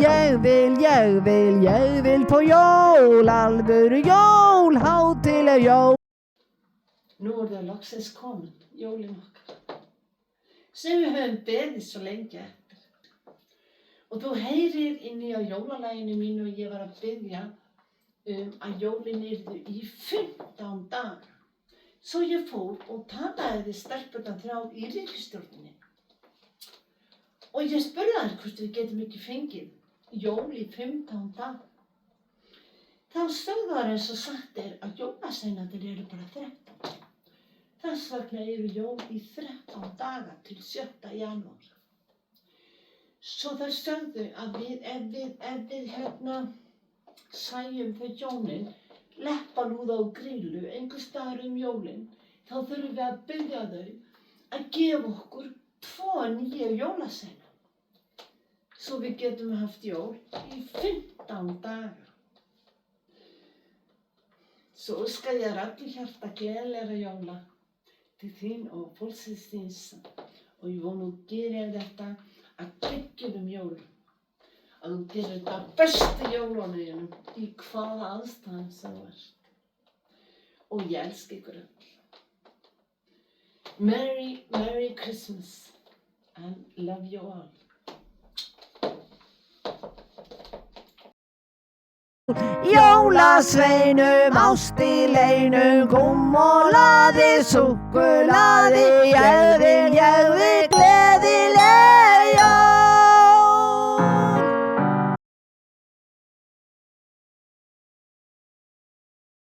ég vil på jól, alvöru jól, hátíðleg jól. Nú er það loksins komin, jólin okkar, sem við höfum beðið svo lengi eftir. Og þú heyrir inni á jólalaginu mínu og ég var að biðja að jólin yrðu í 15 daga. Svo ég fór og talaði við stelpurnar 3 í ríkisstjórninni. Og ég spurði þær hvort við getum ekki fengið jól í 15 daga. Þá sögðu þær eins og sagt að jólasveinarnir eru bara 13. Þess vegna eru jól í 13 daga til 7. janúar. Svo þær sögðu að ef við sæjum þau hjónin leppalúða og grillu einhvers staðar jólin, þá þurfum við að biðja þau að gefa okkur 2 nýja jólasveina. Svo við getum haft jól í 15 daga. Svo óska ég þér allir hjarta gleðilegra jóla til þín og fólksins þíns og ég vona þú gerir þetta að geggjuðum jólum. Að þú gerir þetta bestu jólunum þínum í hvaða aðstæðum sem þú ert. Og ég elska ykkur öll. Merry Christmas and love you all. Jólasveinum, ástileinum, gúmmolaði, súkkulaði, ég vil